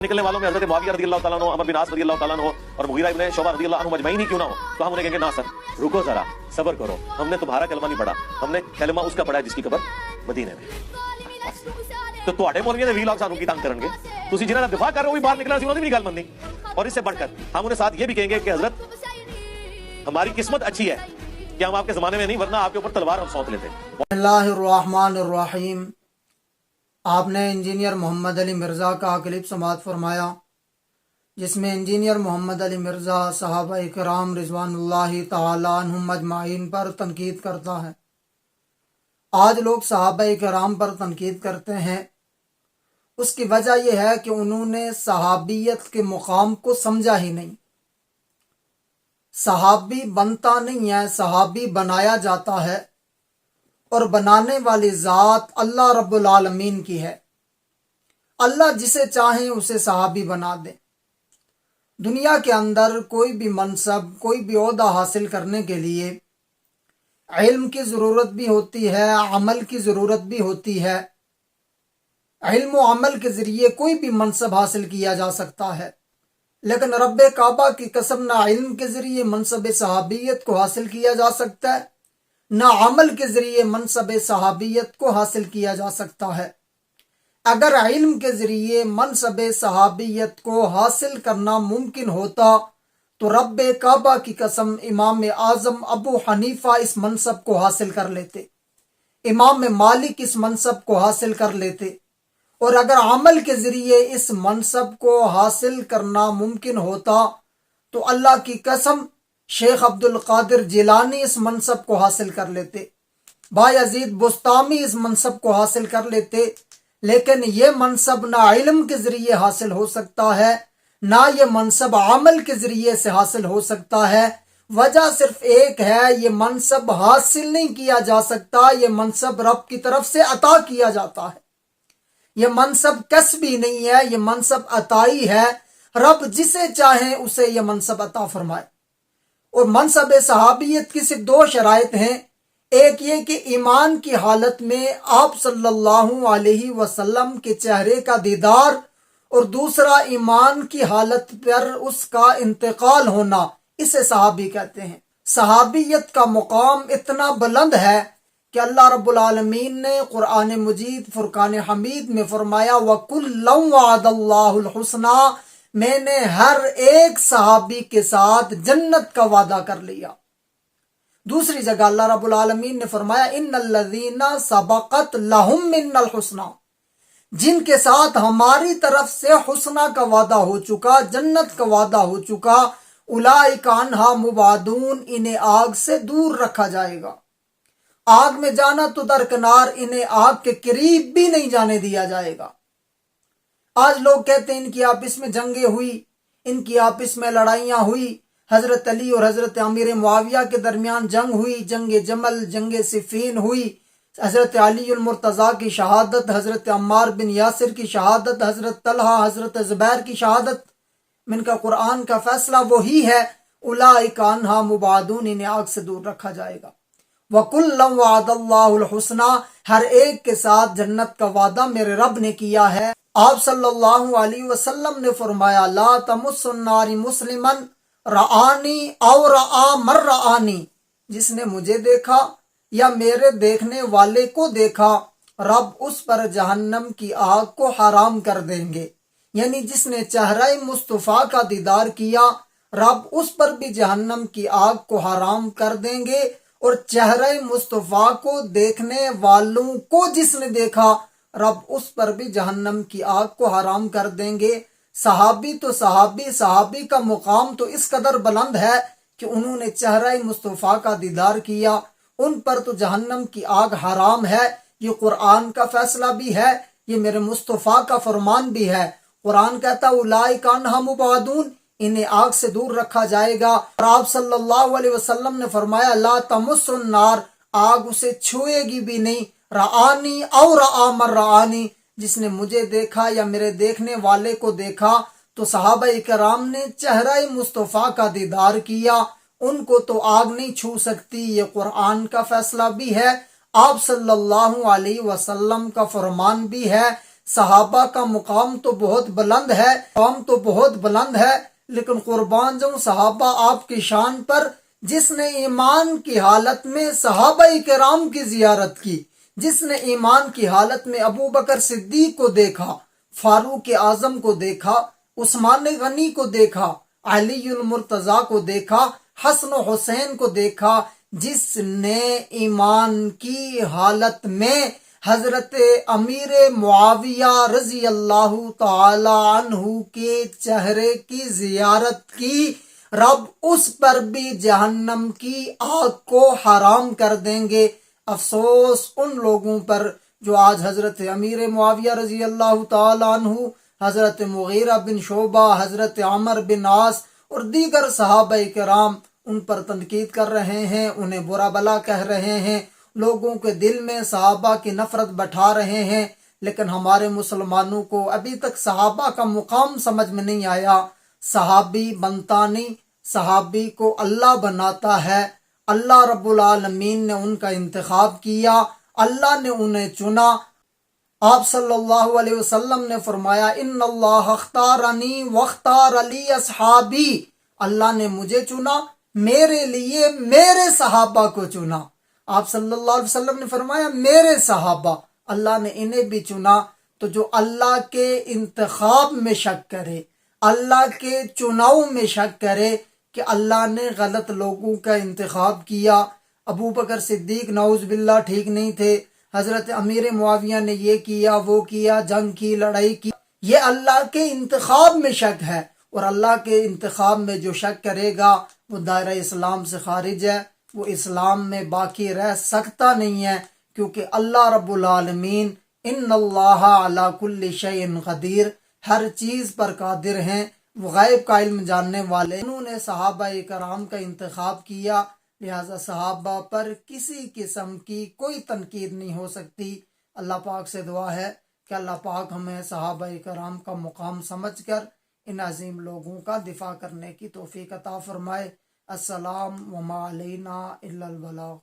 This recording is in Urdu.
نکلنے والوں میں حضرت معاویہ رضی اللہ تعالیٰ عنہ، عمرو بن عاص رضی اللہ تعالیٰ عنہ اور مغیرہ ابن شعبہ رضی اللہ عنہ مجمعین ہی کیوں نہ ہو، تو ہم انہیں کہیں گے نہ سر رکو ذرا، صبر کرو، ہم نے تمہارا کلمہ نہیں پڑھا، ہم نے کلمہ اس کا پڑھا ہے جس کی قبر مدینے میں۔ تو تواڈے مولویاں نے 20 لاکھ سانوں کی تنگ کرنگے، تسی جنہاں نے دفاع کر رہے ہو بھی باہر نکلنا سی انہوں نے بھی گل مننی، اور اس سے بڑھ کر ہم انہیں ساتھ یہ بھی کہیں گے کہ حضرت ہماری قسمت اچھی ہے کہ ہم آپ کے زمانے میں نہیں، ورنہ آپ کے اوپر تلوار ہم سونت لیتے۔ بسم اللہ الرحمن الرحیم۔ آپ نے انجینئر محمد علی مرزا کا کلپ سماعت فرمایا، جس میں انجینئر محمد علی مرزا صحابہ کرام رضوان اللہ تعالی عنہم اجمعین پر تنقید کرتا ہے۔ آج لوگ صحابہ کرام پر تنقید کرتے ہیں، اس کی وجہ یہ ہے کہ انہوں نے صحابیت کے مقام کو سمجھا ہی نہیں۔ صحابی بنتا نہیں ہے، صحابی بنایا جاتا ہے، اور بنانے والی ذات اللہ رب العالمین کی ہے۔ اللہ جسے چاہیں اسے صحابی بنا دے۔ دنیا کے اندر کوئی بھی منصب، کوئی بھی عہدہ حاصل کرنے کے لیے علم کی ضرورت بھی ہوتی ہے، عمل کی ضرورت بھی ہوتی ہے۔ علم و عمل کے ذریعے کوئی بھی منصب حاصل کیا جا سکتا ہے، لیکن رب کعبہ کی قسم نہ علم کے ذریعے منصب صحابیت کو حاصل کیا جا سکتا ہے، نہ عمل کے ذریعے منصب صحابیت کو حاصل کیا جا سکتا ہے۔ اگر علم کے ذریعے منصب صحابیت کو حاصل کرنا ممکن ہوتا تو رب کعبہ کی قسم امام اعظم ابو حنیفہ اس منصب کو حاصل کر لیتے، امام مالک اس منصب کو حاصل کر لیتے، اور اگر عمل کے ذریعے اس منصب کو حاصل کرنا ممکن ہوتا تو اللہ کی قسم شیخ عبد القادر جیلانی اس منصب کو حاصل کر لیتے، بایزید بستامی اس منصب کو حاصل کر لیتے۔ لیکن یہ منصب نہ علم کے ذریعے حاصل ہو سکتا ہے، نہ یہ منصب عمل کے ذریعے سے حاصل ہو سکتا ہے۔ وجہ صرف ایک ہے، یہ منصب حاصل نہیں کیا جا سکتا، یہ منصب رب کی طرف سے عطا کیا جاتا ہے۔ یہ منصب کسبی نہیں ہے، یہ منصب عطائی ہے۔ رب جسے چاہیں اسے یہ منصب عطا فرمائے۔ اور منصب صحابیت کی صرف دو شرائط ہیں، ایک یہ کہ ایمان کی حالت میں آپ صلی اللہ علیہ وسلم کے چہرے کا دیدار، اور دوسرا ایمان کی حالت پر اس کا انتقال ہونا، اسے صحابی کہتے ہیں۔ صحابیت کا مقام اتنا بلند ہے کہ اللہ رب العالمین نے قرآن مجید فرقان حمید میں فرمایا وَكُلًّا وَعَدَ اللَّهُ الْحُسْنَى، میں نے ہر ایک صحابی کے ساتھ جنت کا وعدہ کر لیا۔ دوسری جگہ اللہ رب العالمین نے فرمایا ان الذین سبقت لہم من الحسنى، جن کے ساتھ ہماری طرف سے حسنہ کا وعدہ ہو چکا، جنت کا وعدہ ہو چکا، اولئک عنہا مبعدون، انہیں آگ سے دور رکھا جائے گا۔ آگ میں جانا تو درکنار، انہیں آگ کے قریب بھی نہیں جانے دیا جائے گا۔ آج لوگ کہتے ہیں ان کی آپس میں جنگیں ہوئی، ان کی آپس میں لڑائیاں ہوئی، حضرت علی اور حضرت امیر معاویہ کے درمیان جنگ ہوئی، جنگ جمل، جنگ صفین ہوئی، حضرت علی المرتضیٰ کی شہادت، حضرت عمار بن یاسر کی شہادت، حضرت طلحہ، حضرت زبیر کی شہادت۔ من کا قرآن کا فیصلہ وہی ہے، اولئک عنہا مبعدون، انہیں آگ سے دور رکھا جائے گا۔ وَكُلًّا وَعَدَ اللَّهُ الْحُسْنَى، ہر ایک کے ساتھ جنت کا وعدہ میرے رب نے کیا ہے۔ آپ صلی اللہ علیہ وسلم نے فرمایا لا تمس النار مسلما رآنی او رآ من رآنی، جس نے مجھے دیکھا یا میرے دیکھنے والے کو دیکھا، رب اس پر جہنم کی آگ کو حرام کر دیں گے۔ یعنی جس نے چہرہ مصطفیٰ کا دیدار کیا، رب اس پر بھی جہنم کی آگ کو حرام کر دیں گے، اور چہرہ مصطفیٰ کو دیکھنے والوں کو جس نے دیکھا، رب اس پر بھی جہنم کی آگ کو حرام کر دیں گے۔ صحابی تو صحابی کا مقام تو اس قدر بلند ہے کہ انہوں نے چہرہ مصطفیٰ کا دیدار کیا، ان پر تو جہنم کی آگ حرام ہے۔ یہ قرآن کا فیصلہ بھی ہے، یہ میرے مصطفیٰ کا فرمان بھی ہے۔ قرآن کہتا اولئک عنہا مبعدون، انہیں آگ سے دور رکھا جائے گا۔ اور آپ صلی اللہ علیہ وسلم نے فرمایا لا تمس النار، آگ اسے چھوئے گی بھی نہیں، رآنی او رآ من رآنی، جس نے مجھے دیکھا یا میرے دیکھنے والے کو دیکھا۔ تو صحابہ کرام نے چہرہ مصطفیٰ کا دیدار کیا، ان کو تو آگ نہیں چھو سکتی، یہ قرآن کا فیصلہ بھی ہے، آپ صلی اللہ علیہ وسلم کا فرمان بھی ہے۔ صحابہ کا مقام تو بہت بلند ہے لیکن قربان جاؤں صحابہ آپ کی شان پر، جس نے ایمان کی حالت میں صحابہ کرام کی زیارت کی، جس نے ایمان کی حالت میں ابو بکر صدیق کو دیکھا، فاروق اعظم کو دیکھا، عثمان غنی کو دیکھا، علی المرتضیٰ کو دیکھا، حسن و حسین کو دیکھا، جس نے ایمان کی حالت میں حضرت امیر معاویہ رضی اللہ تعالی عنہ کے چہرے کی زیارت کی، رب اس پر بھی جہنم کی آگ کو حرام کر دیں گے۔ افسوس ان لوگوں پر جو آج حضرت امیر معاویہ رضی اللہ تعالی عنہ، حضرت مغیرہ بن شعبہ، حضرت عمر بن عاص اور دیگر صحابہ کرام ان پر تنقید کر رہے ہیں، انہیں برا بلا کہہ رہے ہیں، لوگوں کے دل میں صحابہ کی نفرت بٹھا رہے ہیں، لیکن ہمارے مسلمانوں کو ابھی تک صحابہ کا مقام سمجھ میں نہیں آیا۔ صحابی بنتا نہیں، صحابی کو اللہ بناتا ہے۔ اللہ رب العالمین نے ان کا انتخاب کیا، اللہ نے انہیں چنا۔ آپ صلی اللہ علیہ وسلم نے فرمایا ان اللہ اختارنی واختار لی اصحابی، اللہ نے مجھے چنا، میرے لیے میرے صحابہ کو چنا۔ آپ صلی اللہ علیہ وسلم نے فرمایا میرے صحابہ، اللہ نے انہیں بھی چنا۔ تو جو اللہ کے انتخاب میں شک کرے، اللہ کے چناؤ میں شک کرے کہ اللہ نے غلط لوگوں کا انتخاب کیا، ابو بکر صدیق نعوذ باللہ ٹھیک نہیں تھے، حضرت امیر معاویہ نے یہ کیا وہ کیا، جنگ کی، لڑائی کی، یہ اللہ کے انتخاب میں شک ہے، اور اللہ کے انتخاب میں جو شک کرے گا وہ دائرہ اسلام سے خارج ہے، وہ اسلام میں باقی رہ سکتا نہیں ہے، کیونکہ اللہ رب العالمین ان اللہ علی کل شیء قدیر، ہر چیز پر قادر ہیں، وہ غیب کا علم جاننے والے۔ انہوں نے صحابہ کرام کا انتخاب کیا، لہذا صحابہ پر کسی قسم کی کوئی تنقید نہیں ہو سکتی۔ اللہ پاک سے دعا ہے کہ اللہ پاک ہمیں صحابہ کرام کا مقام سمجھ کر ان عظیم لوگوں کا دفاع کرنے کی توفیق عطا فرمائے۔ السلام وما علینا الا البلاغ۔